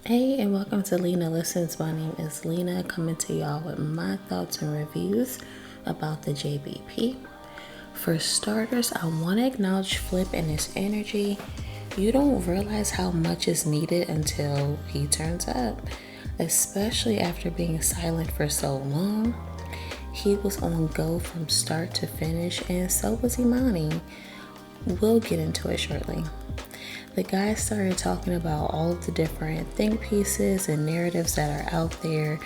Hey, and welcome to Lena Listens. My name is Lena, coming to y'all with my thoughts and reviews about the JBP. For starters, I want to acknowledge Flip and his energy. You don't realize how much is needed until he turns up, especially after being silent for so long. He was on go from start to finish, and so was Imani. We'll get into it shortly. The guy started talking about all of the different think pieces and narratives that are out there,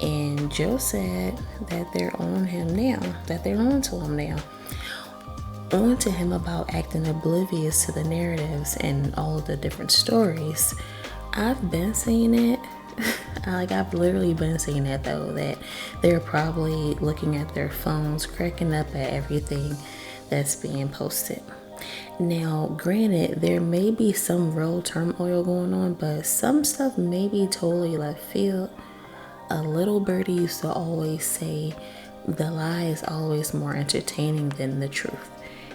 and Joe said that they're on him now, that they're on to him now. On to him about acting oblivious to the narratives and all of the different stories. I've been seeing it. I've literally been seeing that though, that they're probably looking at their phones, cracking up at everything that's being posted. Now, granted, there may be some real turmoil going on, but some stuff may be totally left field. A little birdie used to always say, the lie is always more entertaining than the truth.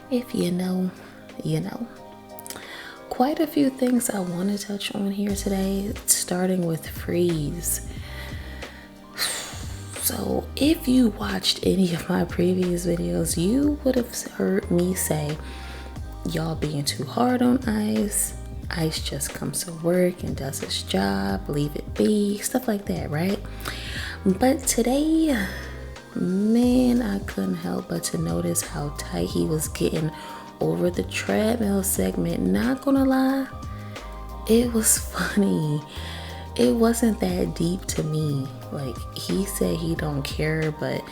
If you know, you know. Quite a few things I want to touch on here today, starting with Freeze. So, if you watched any of my previous videos, you would have heard me say, y'all being too hard on Ice. Ice just comes to work and does his job, leave it be, stuff like that, right? But today, man, I couldn't help but to notice how tight he was getting over the treadmill segment. Not gonna lie, it was funny. It wasn't that deep to me. Like, he said he don't care, but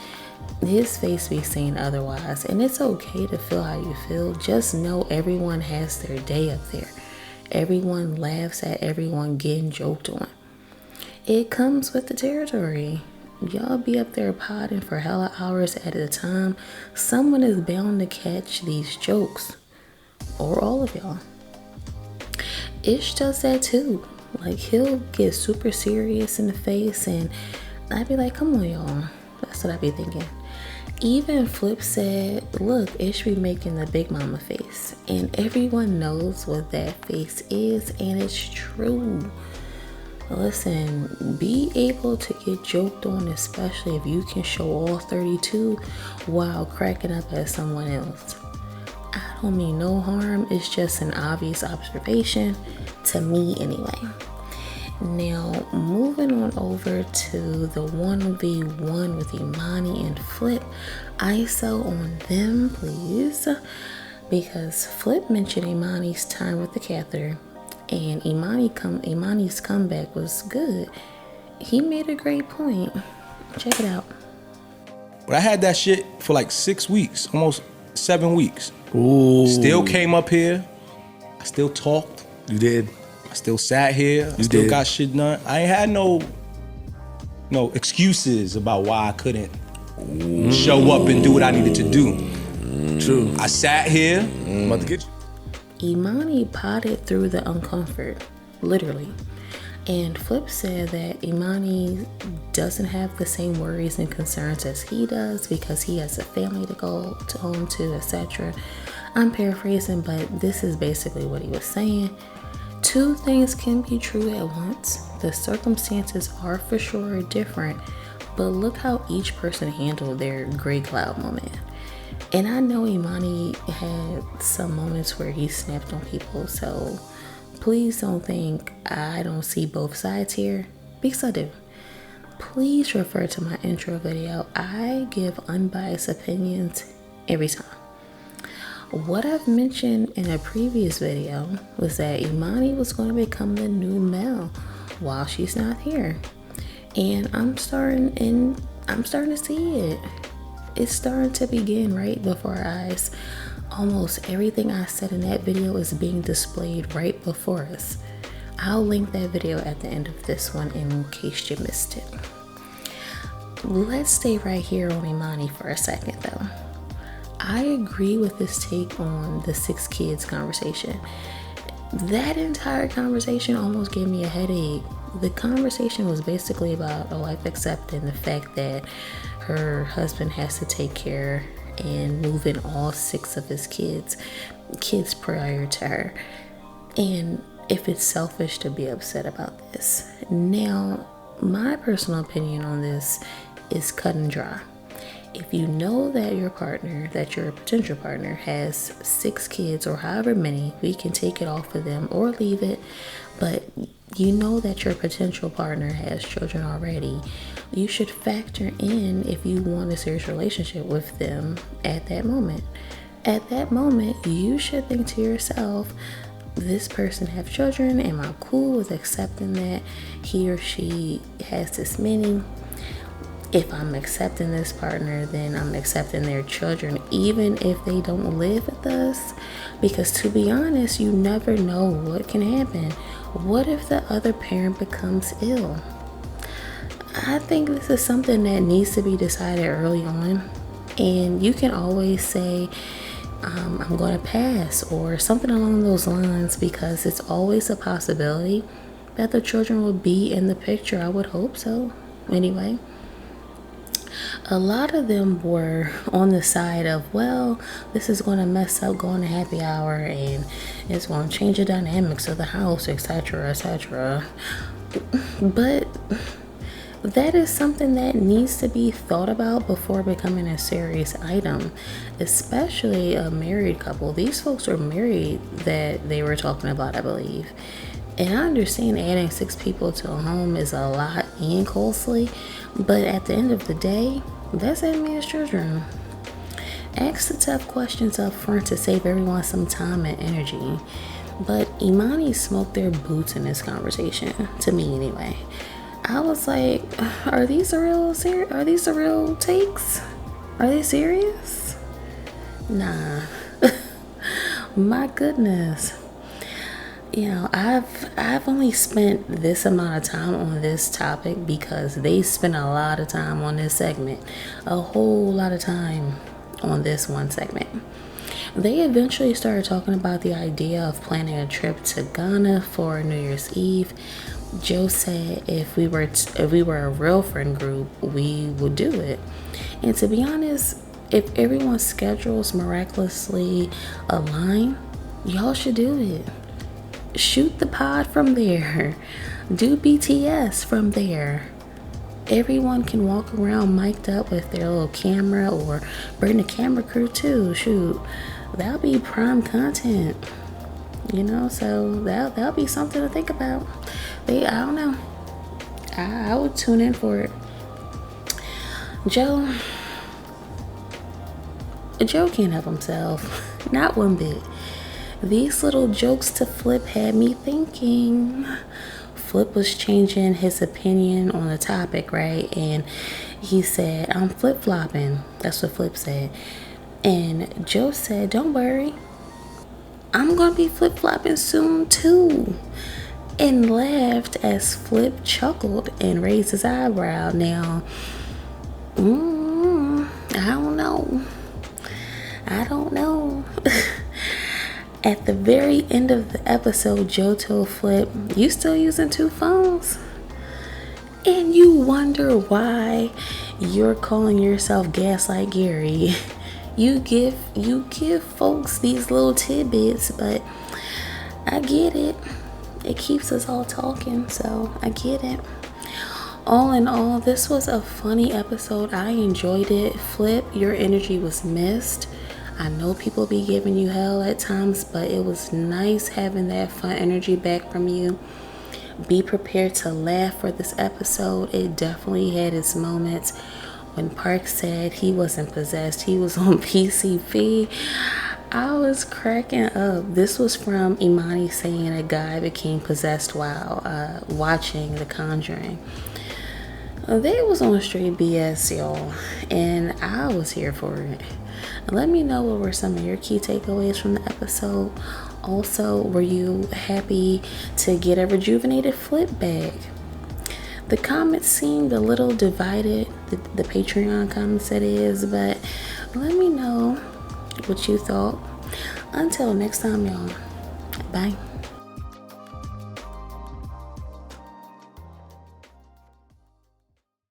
his face be saying otherwise, and it's okay to feel how you feel. Just know everyone has their day up there. Everyone laughs at everyone getting joked on. It comes with the territory. Y'all be up there potting for hella hours at a time. Someone is bound to catch these jokes, or all of y'all. Ish does that too. Like, he'll get super serious in the face, and I'd be like, come on, y'all. That's what I be thinking. Even Flip said, look, Ish be making the big mama face. And everyone knows what that face is, and it's true. Listen, be able to get joked on, especially if you can show all 32 while cracking up at someone else. I don't mean no harm, it's just an obvious observation, to me anyway. Now, moving on over to the 1v1 with Imani and Flip. ISO on them, please. Because Flip mentioned Imani's time with the catheter, and Imani's comeback was good. He made a great point. Check it out. But I had that shit for like 6 weeks, almost 7 weeks. Ooh. Still came up here. I still talked. You did. I still sat here. I still got shit done. I ain't had no excuses about why I couldn't show up and do what I needed to do. True. I sat here. I'm about to get you. Imani potted through the uncomfort, literally. And Flip said that Imani doesn't have the same worries and concerns as he does because he has a family to go home to, etc. I'm paraphrasing, but this is basically what he was saying. Two things can be true at once. The circumstances are for sure different, but look how each person handled their gray cloud moment. And I know Imani had some moments where he snapped on people, so please don't think I don't see both sides here, because I do. Please refer to my intro video. I give unbiased opinions every time. What I've mentioned in a previous video was that Imani was going to become the new Mel while she's not here. And I'm starting to see it. It's starting to begin right before our eyes. Almost everything I said in that video is being displayed right before us. I'll link that video at the end of this one in case you missed it. Let's stay right here on Imani for a second though. I agree with this take on the 6 kids conversation. That entire conversation almost gave me a headache. The conversation was basically about a wife accepting the fact that her husband has to take care and move in all 6 of his kids prior to her. And if it's selfish to be upset about this. Now, my personal opinion on this is cut and dry. If you know that your potential partner has 6 kids or however many, we can take it off of them or leave it, but you know that your potential partner has children already, you should factor in if you want a serious relationship with them at that moment. At that moment, you should think to yourself, this person have children, am I cool with accepting that he or she has this many? If I'm accepting this partner, then I'm accepting their children, even if they don't live with us. Because to be honest, you never know what can happen. What if the other parent becomes ill? I think this is something that needs to be decided early on. And you can always say, I'm going to pass or something along those lines, because it's always a possibility that the children will be in the picture. I would hope so. Anyway. A lot of them were on the side of, well, this is going to mess up going to happy hour and it's going to change the dynamics of the house, etc., etc. But that is something that needs to be thought about before becoming a serious item, especially a married couple. These folks are married that they were talking about, I believe. And I understand adding 6 people to a home is a lot and costly, but at the end of the day, that's that man's children. Ask the tough questions up front to save everyone some time and energy. But Imani smoked their boots in this conversation, to me anyway. I was like, are these the real takes? Are they serious? Nah. My goodness. You know, I've only spent this amount of time on this topic because they spent a lot of time on this segment. A whole lot of time on this one segment. They eventually started talking about the idea of planning a trip to Ghana for New Year's Eve. Joe said if we were a real friend group, we would do it. And to be honest, if everyone's schedules miraculously align, y'all should do it. Shoot the pod from there. Do BTS from there. Everyone can walk around mic'd up with their little camera, or bring the camera crew too. Shoot, that'll be prime content. You know, so that'll be something to think about. I don't know. I would tune in for it. Joe can't help himself. Not one bit. These little jokes to Flip had me thinking. Flip was changing his opinion on the topic, right? And he said, I'm flip-flopping. That's what Flip said. And Joe said, don't worry, I'm going to be flip-flopping soon too. And laughed as Flip chuckled and raised his eyebrow. Now, I don't know. At the very end of the episode, Joe told Flip, you still using 2 phones? And you wonder why you're calling yourself Gaslight Gary. You give folks these little tidbits, but I get it. It keeps us all talking, so I get it. All in all, this was a funny episode. I enjoyed it. Flip, your energy was missed. I know people be giving you hell at times, but it was nice having that fun energy back from you. Be prepared to laugh for this episode. It definitely had its moments. When Park said he wasn't possessed, he was on PCP, I was cracking up. This was from Imani saying a guy became possessed while watching The Conjuring. They was on straight BS, y'all, and I was here for it. Let me know what were some of your key takeaways from the episode. Also, were you happy to get a rejuvenated Flip bag? The comments seemed a little divided, the Patreon comments that is, but let me know what you thought. Until next time, y'all. Bye.